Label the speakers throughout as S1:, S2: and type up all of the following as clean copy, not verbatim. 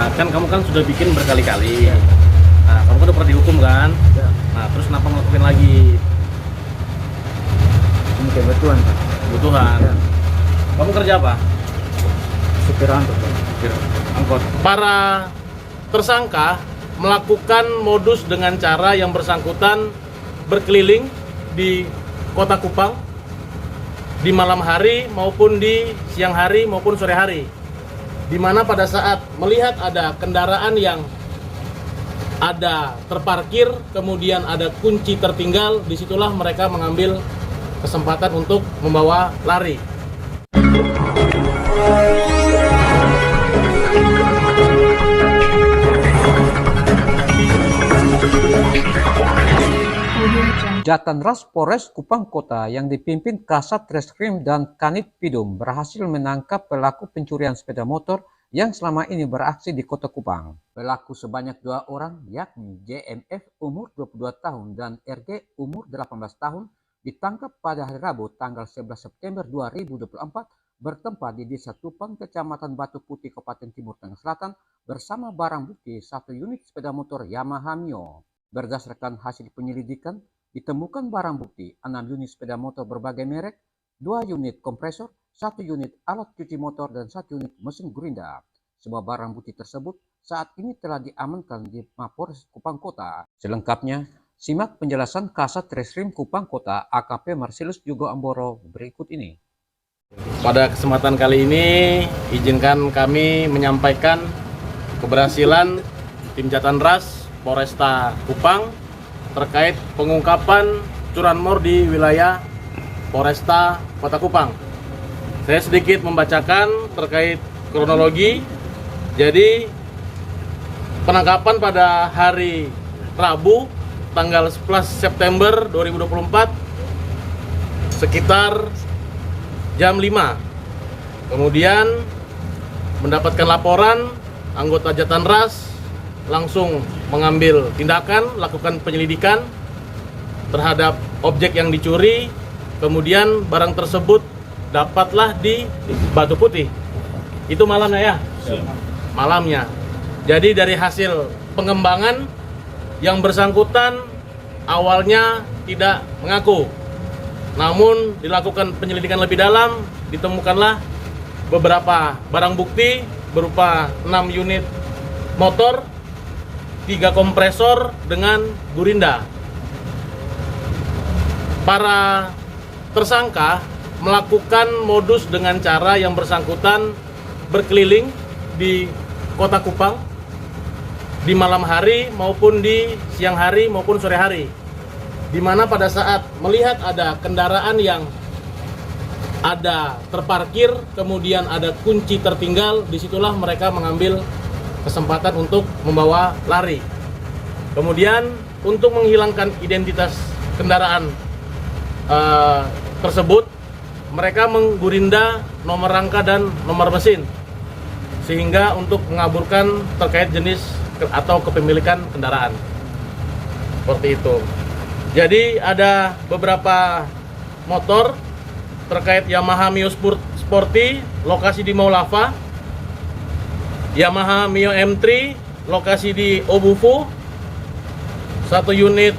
S1: Nah, kan kamu kan sudah bikin berkali-kali.
S2: Ya.
S1: Nah, kamu kan udah pernah dihukum kan?
S2: Ya.
S1: Nah, terus kenapa ngelakuin lagi?
S2: Ini kebutuhan Pak.
S1: Kebutuhan.
S2: Ya.
S1: Kamu kerja apa?
S2: Supir angkot Pak.
S1: Angkot. Para tersangka melakukan modus dengan cara yang bersangkutan berkeliling di Kota Kupang di malam hari maupun di siang hari maupun sore hari, di mana pada saat melihat ada kendaraan yang ada terparkir kemudian ada kunci tertinggal, disitulah mereka mengambil kesempatan untuk membawa lari.
S3: Jatanras Polres Kupang Kota yang dipimpin Kasat Reskrim dan Kanit Pidum berhasil menangkap pelaku pencurian sepeda motor yang selama ini beraksi di Kota Kupang. Pelaku sebanyak 2 orang yakni JMF umur 22 tahun dan RG umur 18 tahun ditangkap pada hari Rabu tanggal 11 September 2024 bertempat di Desa Tupang, Kecamatan Batu Putih, Kabupaten Timur Tengah Selatan bersama barang bukti 1 unit sepeda motor Yamaha Mio. Berdasarkan hasil penyelidikan, ditemukan barang bukti 6 unit sepeda motor berbagai merek, 2 unit kompresor, 1 unit alat cuci motor, dan 1 unit mesin Gurinda. Semua barang bukti tersebut saat ini telah diamankan di Mapolres Kupang Kota. Selengkapnya, simak penjelasan Kasat Reskrim Kupang Kota AKP Marsilus Jugo Amboro berikut ini.
S1: Pada kesempatan kali ini, izinkan kami menyampaikan keberhasilan tim Jatanras Polresta Kupang terkait pengungkapan curanmor di wilayah Polresta Kota Kupang. Saya sedikit membacakan terkait kronologi. Jadi, penangkapan pada hari Rabu tanggal 11 September 2024 sekitar jam 5. Kemudian mendapatkan laporan, anggota Jatanras langsung mengambil tindakan, lakukan penyelidikan terhadap objek yang dicuri. Kemudian barang tersebut dapatlah di Batu Putih. Itu malamnya ya? Malamnya. Jadi dari hasil pengembangan yang bersangkutan awalnya tidak mengaku. Namun dilakukan penyelidikan lebih dalam, ditemukanlah beberapa barang bukti berupa 6 unit motor, 3 kompresor dengan Gurinda. Para tersangka melakukan modus dengan cara yang bersangkutan berkeliling di Kota Kupang di malam hari maupun di siang hari maupun sore hari, di mana pada saat melihat ada kendaraan yang ada terparkir kemudian ada kunci tertinggal, disitulah mereka mengambil kesempatan untuk membawa lari. Kemudian untuk menghilangkan identitas kendaraan tersebut, mereka menggurinda nomor rangka dan nomor mesin, sehingga untuk mengaburkan terkait jenis atau kepemilikan kendaraan. Seperti itu. Jadi ada beberapa motor terkait Yamaha Mio Sporty, lokasi di Maulava, Yamaha Mio M3, lokasi di Obufu, 1 unit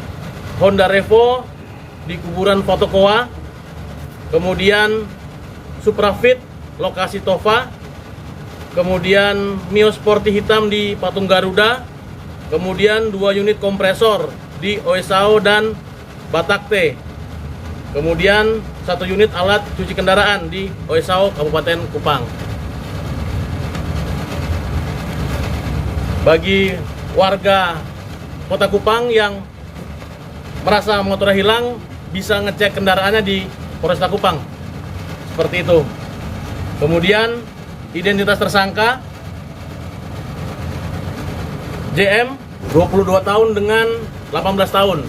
S1: Honda Revo di kuburan Fotokoa, kemudian Suprafit, lokasi Tova, kemudian Mio Sporty hitam di Patung Garuda, kemudian 2 unit kompresor di Oesao dan Batakte, kemudian 1 unit alat cuci kendaraan di Oesao, Kabupaten Kupang. Bagi warga Kota Kupang yang merasa motornya hilang, bisa ngecek kendaraannya di Polresta Kupang. Seperti itu. Kemudian identitas tersangka JM 22 tahun dengan 18 tahun.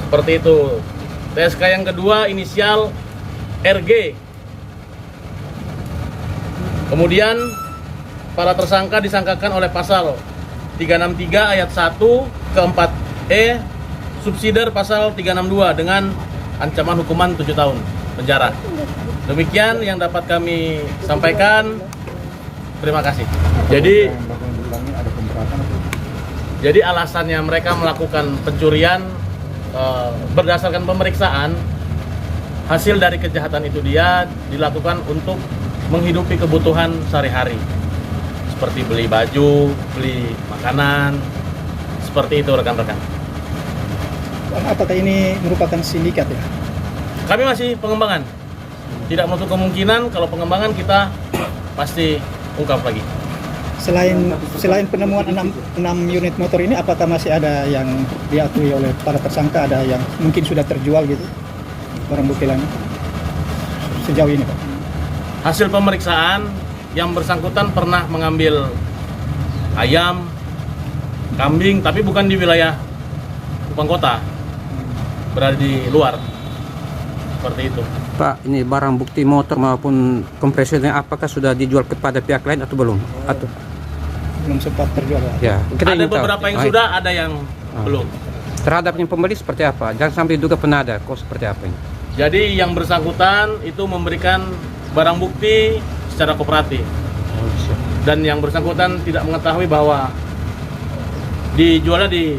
S1: Seperti itu. TSK yang kedua inisial RG. Kemudian para tersangka disangkakan oleh pasal 363 ayat 1 ke 4E subsidiar pasal 362 dengan ancaman hukuman 7 tahun penjara. Demikian yang dapat kami sampaikan. Terima kasih. Jadi Jadi alasannya mereka melakukan pencurian berdasarkan pemeriksaan, hasil dari kejahatan itu dia dilakukan untuk menghidupi kebutuhan sehari-hari. Seperti beli baju, beli makanan, seperti itu rekan-rekan.
S4: Apakah ini merupakan sindikat ya?
S1: Kami masih pengembangan. Tidak menutup kemungkinan kalau pengembangan kita pasti ungkap lagi.
S4: Selain penemuan 6 unit motor ini, apakah masih ada yang diakui oleh para tersangka, ada yang mungkin sudah terjual gitu barang bukti lainnya sejauh ini, Pak?
S1: Hasil pemeriksaan yang bersangkutan pernah mengambil ayam, kambing, tapi bukan di wilayah Kupang Kota, berada di luar. Seperti itu.
S3: Pak, ini barang bukti motor maupun kompresornya apakah sudah dijual kepada pihak lain atau belum? Atau
S4: Belum sempat terjual, Pak.
S3: ya, kita
S1: Ada
S3: ingin tahu.
S1: beberapa yang
S3: Ah,
S1: sudah, ada yang belum.
S3: Terhadap yang pembeli seperti apa? Jangan sampai diduga penada, kok seperti apa ini?
S1: Jadi yang bersangkutan itu memberikan barang bukti secara kooperatif. Dan yang bersangkutan tidak mengetahui bahwa dijualnya di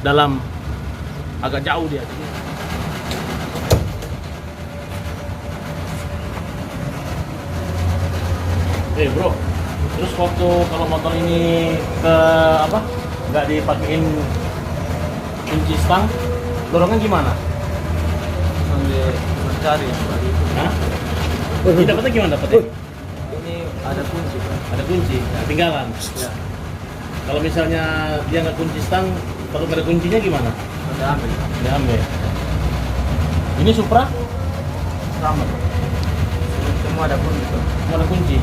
S1: dalam agak jauh dia. Bro, terus waktu kalau motor ini ke apa? Nggak dipakein kunci stang, dorongan gimana?
S2: Sambil mencari.
S1: Hah? Ini dapetnya gimana dapetnya?
S2: Ini ada kunci, Pak.
S1: Ada kunci, ketinggalan.
S2: Ya,
S1: Kalau misalnya dia nggak kunci stang, takut ada kuncinya gimana?
S2: ada ambil.
S1: Dia ambil. Ini Supra,
S2: Sama, Pak. Semua ada kunci, Pak.
S1: nggak ada kunci.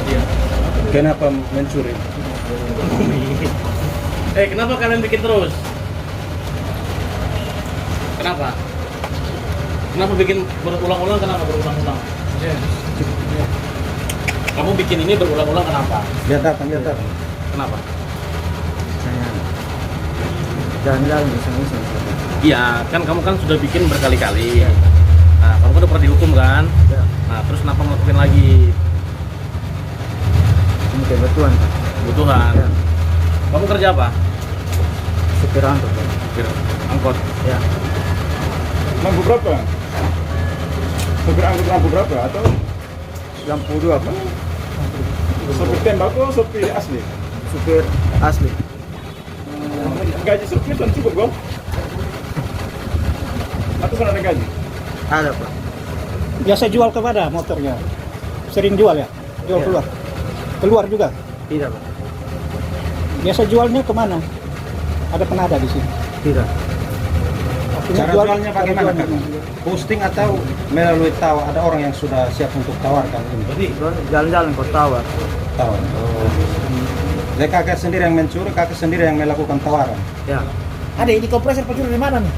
S1: Iya.
S2: Kenapa mencuri?
S1: Kenapa kalian bikin terus? Kenapa? Kenapa bikin berulang-ulang? Kenapa berulang-ulang? Kamu bikin ini berulang-ulang kenapa?
S2: Biar datang.
S1: Kenapa?
S2: Saya jalan-jalan iseng-iseng.
S1: Iya, kan kamu kan sudah bikin berkali-kali. Nah, kamu kan udah pernah dihukum kan?
S2: Ya.
S1: Nah, terus kenapa ngelakuin lagi?
S2: Ini kebetulan, Pak.
S1: Kebutuhan.
S2: Ya.
S1: Kamu kerja apa?
S2: Supir angkot, Pak.
S1: Supir angkot.
S2: Ya.
S5: Lampu berapa? Sopir angkut lampu berapa? Atau
S2: Lampu 2, Pak.
S5: sopir tembakau, sopir asli?
S2: Supir asli.
S5: Gaji sopir kan cukup, Bang? Atau kan ada gaji?
S2: Ada, Pak.
S4: Biasa jual kepada motornya? Sering jual ya? Jual
S2: Ya.
S4: keluar? Keluar juga?
S2: Tidak, Pak.
S4: Biasa jualnya kemana? Ada penada di sini?
S2: Tidak.
S4: Artinya
S6: Cara jualnya
S4: cara
S6: bagaimana, Kak?
S4: jualnya.
S6: Posting atau melalui tawar? Ada orang yang sudah siap untuk tawarkan ini?
S2: Jalan-jalan kok tawar.
S6: Tawar. Jadi kakak sendiri yang mencuri, kakak sendiri yang melakukan tawaran.
S2: Ya.
S4: Ada ini kompresor pencuri di mana nih?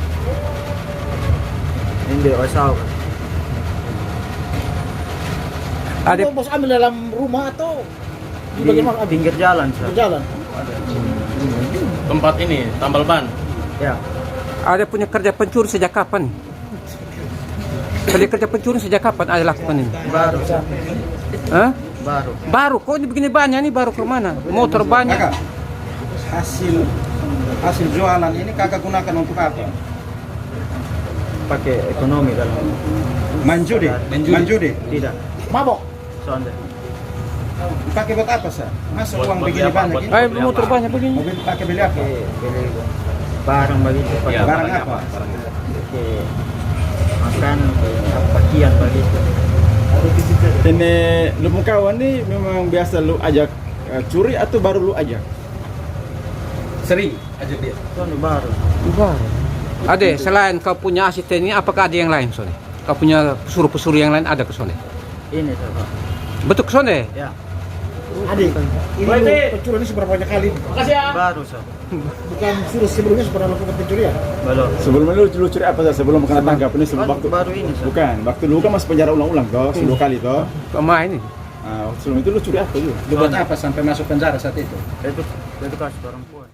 S2: Ini di Osau, Pak.
S3: Ada
S4: Bos ambil dalam rumah atau di
S2: Di
S4: bagian mana?
S2: pinggir jalan,
S4: Di
S2: Pak.
S4: jalan.
S1: Tempat ini tambal ban.
S2: Ya.
S3: ada punya kerja pencuri sejak kapan? Kerja pencuri sejak kapan ada lakukan ini?
S2: Baru, Pak.
S3: Hah?
S2: Baru.
S3: Baru, kok ini begini banyak nih baru ke mana? Motor banyak.
S6: Kakak, hasil jualan ini kakak gunakan untuk apa?
S2: Pakai ekonomi dalam.
S6: Main judi?
S2: Tidak.
S4: Mabok.
S2: Sonde.
S6: Pakai buat apa, sah? Masa
S1: Buat
S6: uang
S1: beli
S6: begini
S1: apa?
S6: banyak
S1: Buat
S6: ini?
S3: Ayo motor banyak begini.
S6: Mobil pakai beli apa?
S2: Beli barang begitu.
S1: Iya,
S2: Pakai
S6: barang
S1: barangnya
S6: apa?
S1: Barangnya.
S2: pakai makan, pakai pakaian begitu.
S5: Ini lu kawan nih memang biasa lu ajak curi atau baru lu ajak?
S1: Sering aja dia.
S2: Sonde baru.
S3: Baru. Ade, selain kau punya asisten ini, apakah ada yang lain, Sone? Kau punya pesuruh-pesuruh yang lain ada ke Sone?
S2: Ini, Pak.
S3: Betul ke Sone?
S2: Ya.
S4: Adik, ini
S1: Baik,
S4: lu
S1: Dik.
S4: pencuri ini seberapa banyak kali?
S1: Makasih ya.
S2: Baru, Sob.
S4: Bukan suruh sebelumnya pernah lakukan pencurian?
S2: Belum.
S5: Sebelum lu curi apa, sah? Sebelum kena tangkap ini sebelum waktu?
S2: Baru ini, Sob.
S5: Bukan, waktu lu kan masih penjara ulang-ulang toh, 10 kali toh.
S3: Pemain ini.
S5: Nah, sebelum itu lu curi apa dulu?
S6: Lu buat apa sampai masuk penjara saat itu?
S2: Itu kasih orang tua.